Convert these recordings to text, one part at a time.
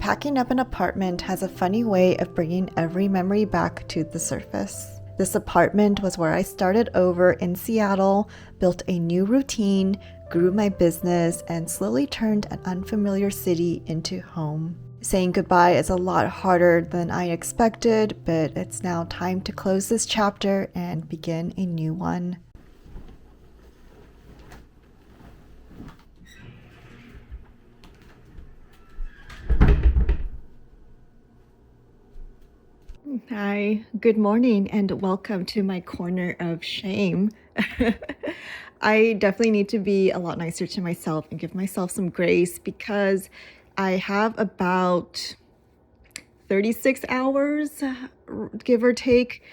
Packing up an apartment has a funny way of bringing every memory back to the surface. This apartment was where I started over in Seattle, built a new routine, grew my business, and slowly turned an unfamiliar city into home. Saying goodbye is a lot harder than I expected, but it's now time to close this chapter and begin a new one. Hi, good morning, and welcome to my corner of shame. I definitely need to be a lot nicer to myself and give myself some grace because I have about 36 hours, give or take,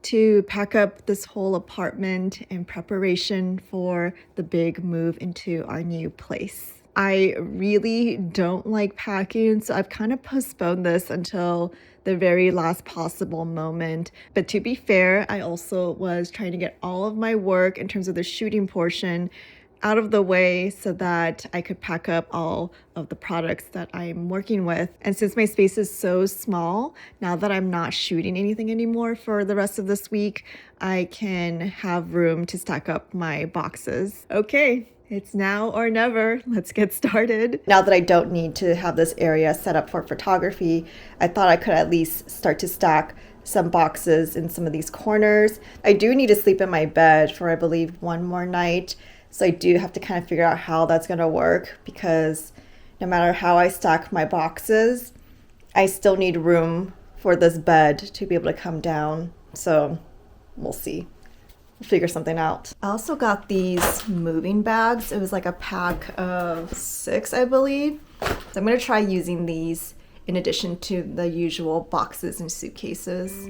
to pack up this whole apartment in preparation for the big move into our new place. I really don't like packing, so I've kind of postponed this until the very last possible moment. But to be fair, I also was trying to get all of my work in terms of the shooting portion out of the way so that I could pack up all of the products that I'm working with. And since my space is so small, now that I'm not shooting anything anymore for the rest of this week, I can have room to stack up my boxes. Okay, it's now or never. Let's get started. Now that I don't need to have this area set up for photography, I thought I could at least start to stack some boxes in some of these corners. I do need to sleep in my bed for, I believe, one more night. So I do have to kind of figure out how that's going to work because no matter how I stack my boxes, I still need room for this bed to be able to come down. So we'll see. We'll figure something out. I also got these moving bags. It was like a pack of 6, I believe. So I'm going to try using these in addition to the usual boxes and suitcases.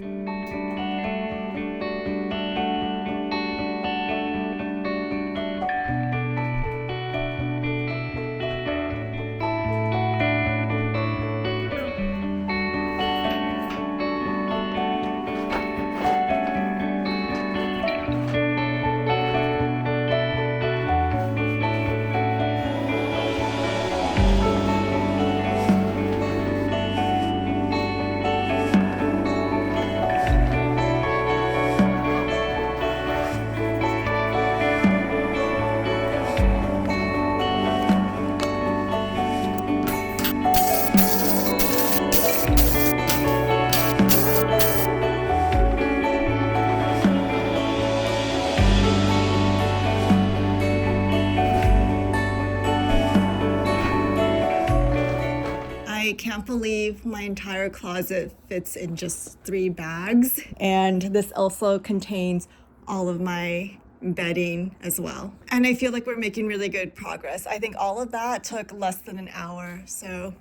I can't believe my entire closet fits in just 3 bags. And this also contains all of my bedding as well. And I feel like we're making really good progress. I think all of that took less than an hour, so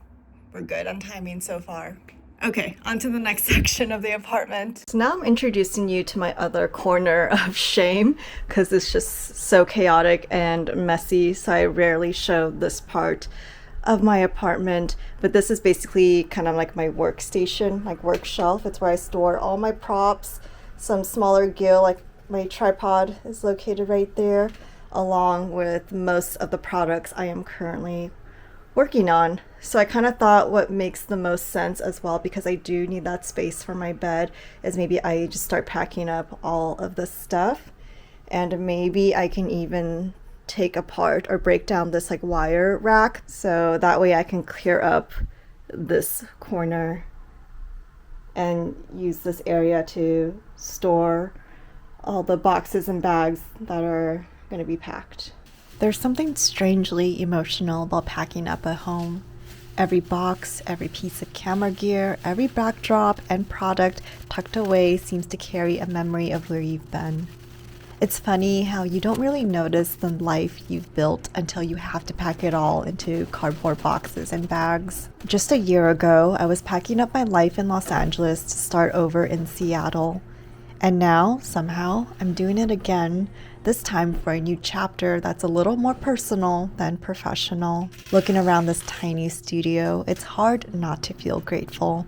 we're good on timing so far. Okay, on to the next section of the apartment. So now I'm introducing you to my other corner of shame because it's just so chaotic and messy, so I rarely show this part of my apartment. But this is basically kind of like my workstation, like work shelf. It's where I store all my props, some smaller gear, like my tripod is located right there, along with most of the products I am currently working on. So I kind of thought what makes the most sense as well, because I do need that space for my bed, is maybe I just start packing up all of the stuff, and maybe I can even take apart or break down this like wire rack, so that way I can clear up this corner and use this area to store all the boxes and bags that are going to be packed. There's something strangely emotional about packing up a home. Every box, every piece of camera gear, every backdrop and product tucked away seems to carry a memory of where you've been. It's funny how you don't really notice the life you've built until you have to pack it all into cardboard boxes and bags. Just a year ago, I was packing up my life in Los Angeles to start over in Seattle. And now, somehow, I'm doing it again, this time for a new chapter that's a little more personal than professional. Looking around this tiny studio, it's hard not to feel grateful.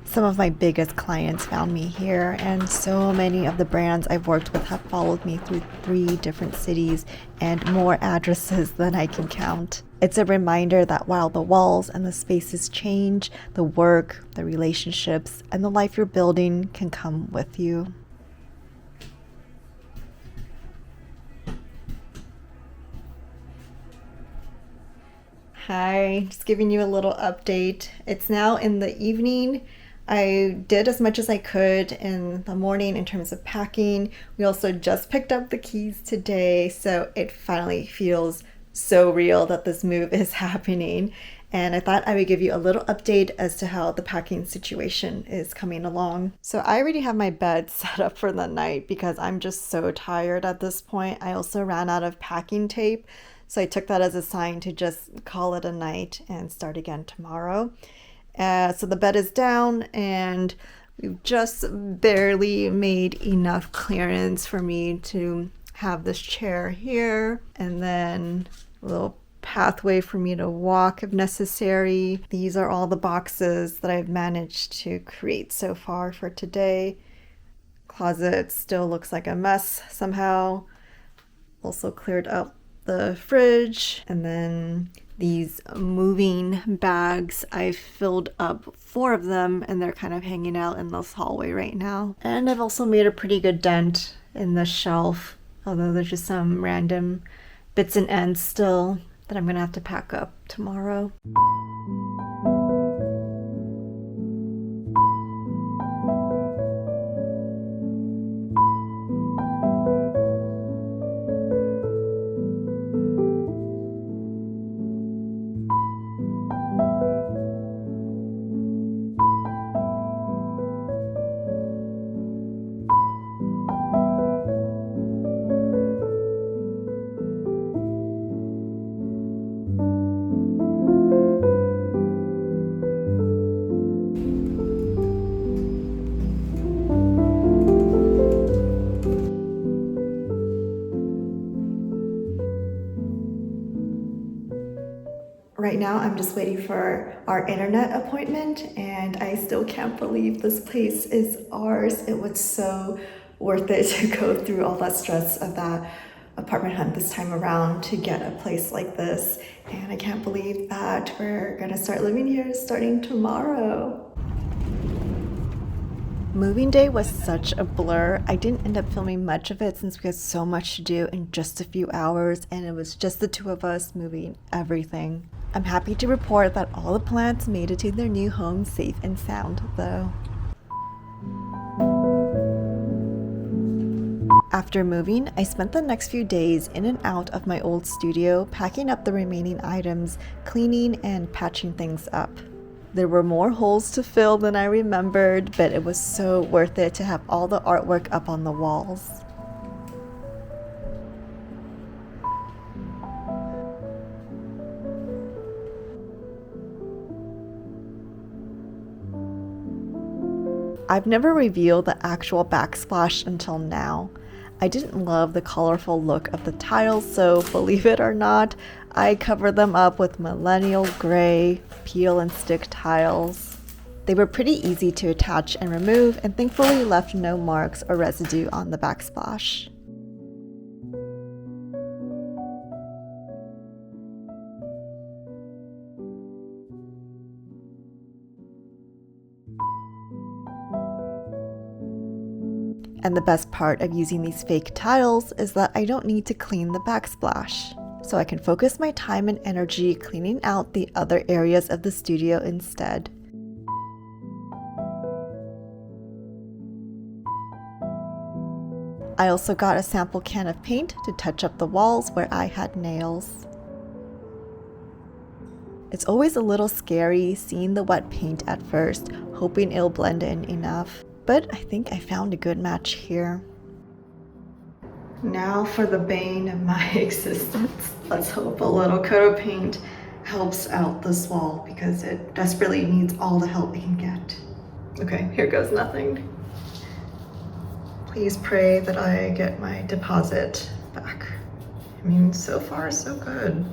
Some of my biggest clients found me here, and so many of the brands I've worked with have followed me through 3 different cities and more addresses than I can count. It's a reminder that while the walls and the spaces change, the work, the relationships, and the life you're building can come with you. Hi, just giving you a little update. It's now in the evening. I did as much as I could in the morning in terms of packing. We also just picked up the keys today, so it finally feels so real that this move is happening. And I thought I would give you a little update as to how the packing situation is coming along. So I already have my bed set up for the night because I'm just so tired at this point. I also ran out of packing tape, so I took that as a sign to just call it a night and start again tomorrow. So the bed is down, and we've just barely made enough clearance for me to have this chair here, and then a little pathway for me to walk if necessary. These are all the boxes that I've managed to create so far for today. Closet still looks like a mess somehow. Also cleared up the fridge, and then these moving bags, I've filled up 4 of them, and they're kind of hanging out in this hallway right now. And I've also made a pretty good dent in the shelf, although there's just some random bits and ends still that I'm gonna have to pack up tomorrow. Right now, I'm just waiting for our internet appointment, and I still can't believe this place is ours. It was so worth it to go through all that stress of that apartment hunt this time around to get a place like this. And I can't believe that we're gonna start living here starting tomorrow. Moving day was such a blur. I didn't end up filming much of it since we had so much to do in just a few hours, and it was just the 2 of us moving everything. I'm happy to report that all the plants made it to their new home safe and sound, though. After moving, I spent the next few days in and out of my old studio, packing up the remaining items, cleaning, and patching things up. There were more holes to fill than I remembered, but it was so worth it to have all the artwork up on the walls. I've never revealed the actual backsplash until now. I didn't love the colorful look of the tiles, so believe it or not, I covered them up with millennial gray peel and stick tiles. They were pretty easy to attach and remove, and thankfully left no marks or residue on the backsplash. And the best part of using these fake tiles is that I don't need to clean the backsplash, so I can focus my time and energy cleaning out the other areas of the studio instead. I also got a sample can of paint to touch up the walls where I had nails. It's always a little scary seeing the wet paint at first, hoping it'll blend in enough. But I think I found a good match here. Now for the bane of my existence. Let's hope a little coat of paint helps out this wall because it desperately needs all the help it can get. Okay, here goes nothing. Please pray that I get my deposit back. I mean, so far so good.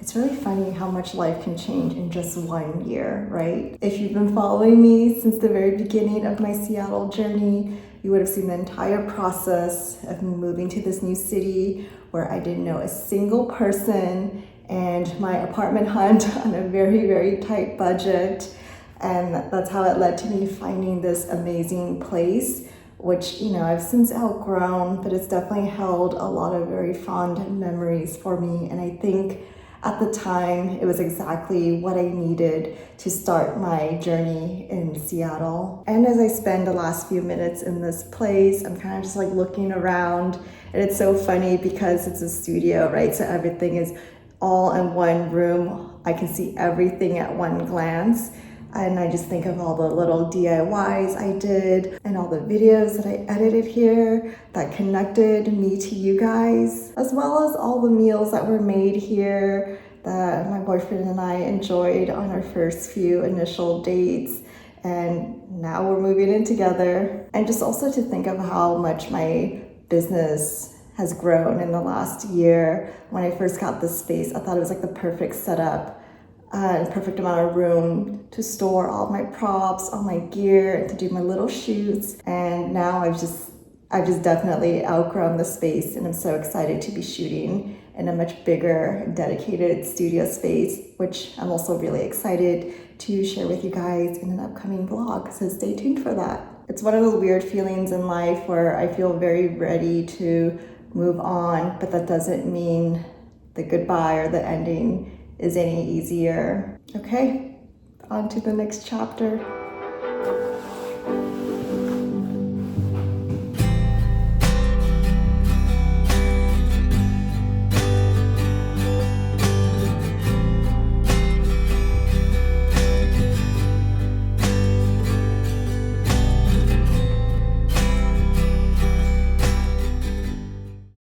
It's really funny how much life can change in just 1 year, right? If you've been following me since the very beginning of my Seattle journey, you would have seen the entire process of me moving to this new city where I didn't know a single person, and my apartment hunt on a very, very tight budget. And that's how it led to me finding this amazing place, which, I've since outgrown, but it's definitely held a lot of very fond memories for me. And I think at the time, it was exactly what I needed to start my journey in Seattle. And as I spend the last few minutes in this place, I'm kind of just like looking around. And it's so funny because it's a studio, right? So everything is all in one room. I can see everything at one glance. And I just think of all the little DIYs I did and all the videos that I edited here that connected me to you guys, as well as all the meals that were made here that my boyfriend and I enjoyed on our first few initial dates. And now we're moving in together. And just also to think of how much my business has grown in the last year. When I first got this space, I thought it was like the perfect setup. Perfect amount of room to store all my props, all my gear, and to do my little shoots. And now I've just definitely outgrown the space, and I'm so excited to be shooting in a much bigger, dedicated studio space, which I'm also really excited to share with you guys in an upcoming vlog. So stay tuned for that. It's one of those weird feelings in life where I feel very ready to move on, but that doesn't mean the goodbye or the ending is any easier. Okay, on to the next chapter.